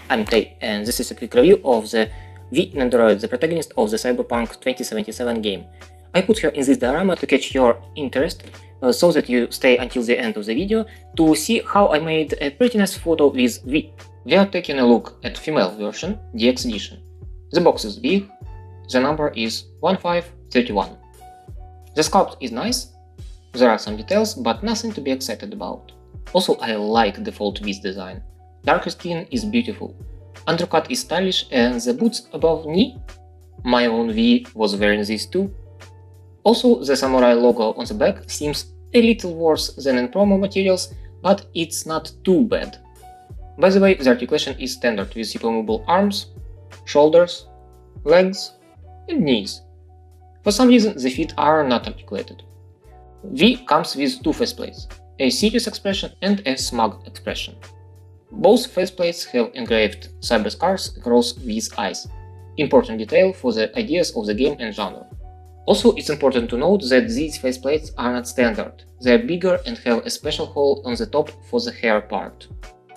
I'm Tay, and this is a quick review of the V Nendoroid, the protagonist of the Cyberpunk 2077 game. I put her in this diorama to catch your interest, so that you stay until the end of the video to see how I made a pretty nice photo with V. We are taking a look at female version, DX edition. The box is big, the number is 1531. The sculpt is nice, there are some details, but nothing to be excited about. Also, I like default V's design. Darker skin is beautiful, undercut is stylish, and the boots above knee? My own V was wearing these too. Also, the samurai logo on the back seems a little worse than in promo materials, but it's not too bad. By the way, the articulation is standard with supermovable arms, shoulders, legs, and knees. For some reason, the feet are not articulated. V comes with two faceplates, a serious expression and a smug expression. Both faceplates have engraved cyber scars across V's eyes, important detail for the ideas of the game and genre. Also, it's important to note that these faceplates are not standard, they are bigger and have a special hole on the top for the hair part.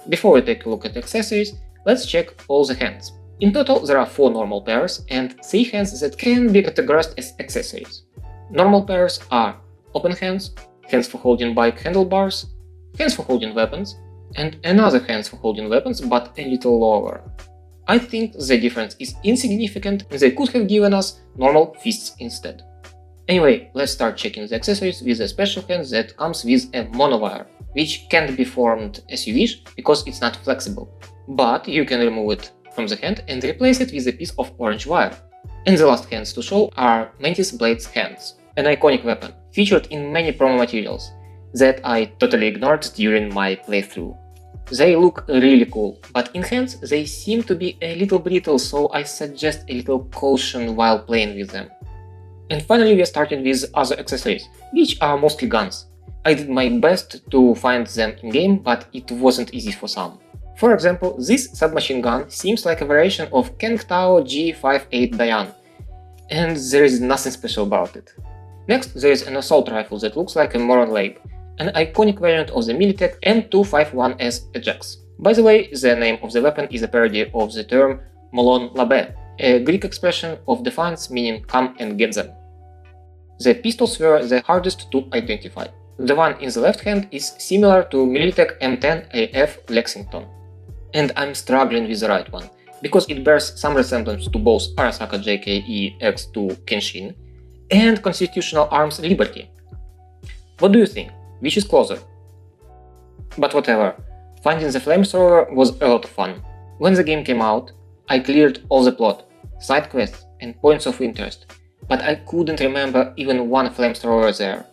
Before we take a look at accessories, let's check all the hands. In total, there are 4 normal pairs and 3 hands that can be categorized as accessories. Normal pairs are open hands, hands for holding bike handlebars, hands for holding weapons, and another hands for holding weapons, but a little lower. I think the difference is insignificant and they could have given us normal fists instead. Anyway, let's start checking the accessories with a special hand that comes with a monowire, which can't be formed as you wish because it's not flexible, but you can remove it from the hand and replace it with a piece of orange wire. And the last hands to show are Mantis Blade's hands, an iconic weapon featured in many promo materials that I totally ignored during my playthrough. They look really cool, but in hands they seem to be a little brittle, so I suggest a little caution while playing with them. And finally we are starting with other accessories, which are mostly guns. I did my best to find them in-game, but it wasn't easy for some. For example, this submachine gun seems like a variation of Kang Tao G58 Diane, and there is nothing special about it. Next, there is an assault rifle that looks like a Moron Labe, an iconic variant of the Militech M251S Ajax. By the way, the name of the weapon is a parody of the term Molon Labe, a Greek expression of defiance meaning come and get them. The pistols were the hardest to identify. The one in the left hand is similar to Militech M10AF Lexington. And I'm struggling with the right one, because it bears some resemblance to both Arasaka JKE X2 Kenshin and Constitutional Arms Liberty. What do you think? Which is closer? But whatever, finding the flamethrower was a lot of fun. When the game came out, I cleared all the plot, side quests and points of interest, but I couldn't remember even one flamethrower there.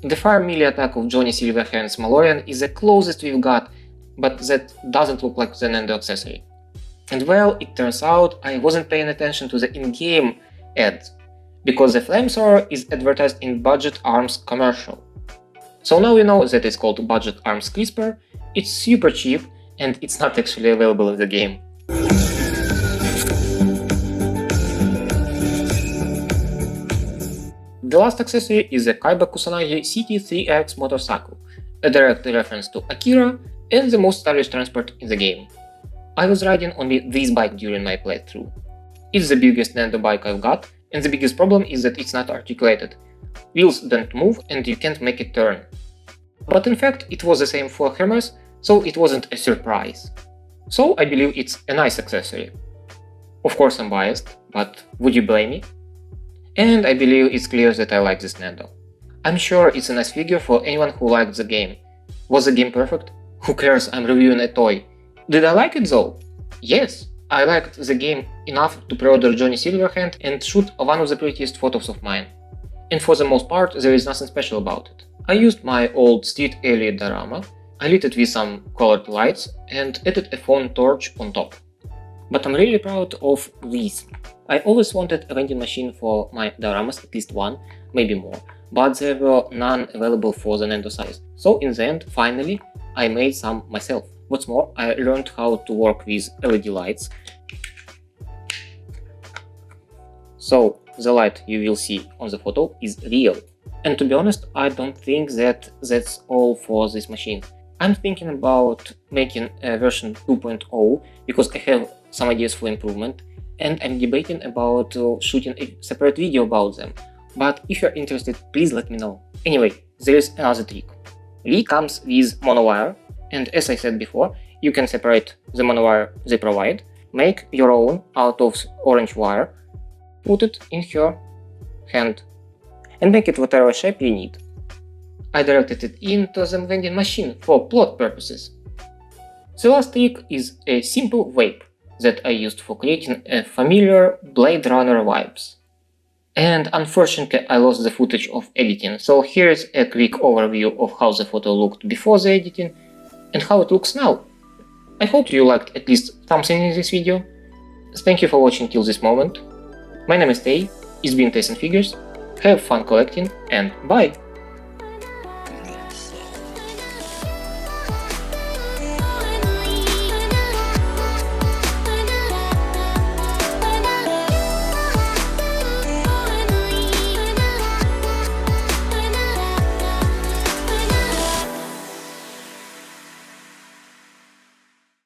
The fire melee attack of Johnny Silverhand's Malorian is the closest we've got, but that doesn't look like the Nendo accessory. And well, it turns out I wasn't paying attention to the in-game ads, because the flamethrower is advertised in Budget Arms commercial. So now you know that it's called Budget Arms CRISPR, it's super cheap, and it's not actually available in the game. The last accessory is the Kaiba Kusanagi CT3X motorcycle, a direct reference to Akira and the most stylish transport in the game. I was riding only this bike during my playthrough. It's the biggest Nendo bike I've got, and the biggest problem is that it's not articulated. Wheels don't move and you can't make it turn. But in fact, it was the same for Hermes, so it wasn't a surprise. So I believe it's a nice accessory. Of course I'm biased, but would you blame me? And I believe it's clear that I like this Nendo. I'm sure it's a nice figure for anyone who liked the game. Was the game perfect? Who cares, I'm reviewing a toy. Did I like it though? Yes, I liked the game enough to pre-order Johnny Silverhand and shoot one of the prettiest photos of mine. And for the most part, there is nothing special about it. I used my old Street Alley diorama, I lit it with some colored lights and added a phone torch on top. But I'm really proud of these. I always wanted a vending machine for my dioramas, at least one, maybe more, but there were none available for the Nendo size. So in the end, finally, I made some myself. What's more, I learned how to work with LED lights. So the light you will see on the photo is real. And to be honest, I don't think that that's all for this machine. I'm thinking about making a version 2.0 because I have some ideas for improvement, and I'm debating about shooting a separate video about them. But if you're interested, please let me know. Anyway, there is another trick. Lee comes with monowire, and as I said before, you can separate the monowire they provide, make your own out of orange wire, put it in her hand, and make it whatever shape you need. I directed it into the vending machine for plot purposes. The last trick is a simple vape that I used for creating a familiar Blade Runner vibes. And unfortunately I lost the footage of editing, so here's a quick overview of how the photo looked before the editing and how it looks now. I hope you liked at least something in this video. Thank you for watching till this moment. My name is Tay, it's been Tays and Figures, have fun collecting, and bye!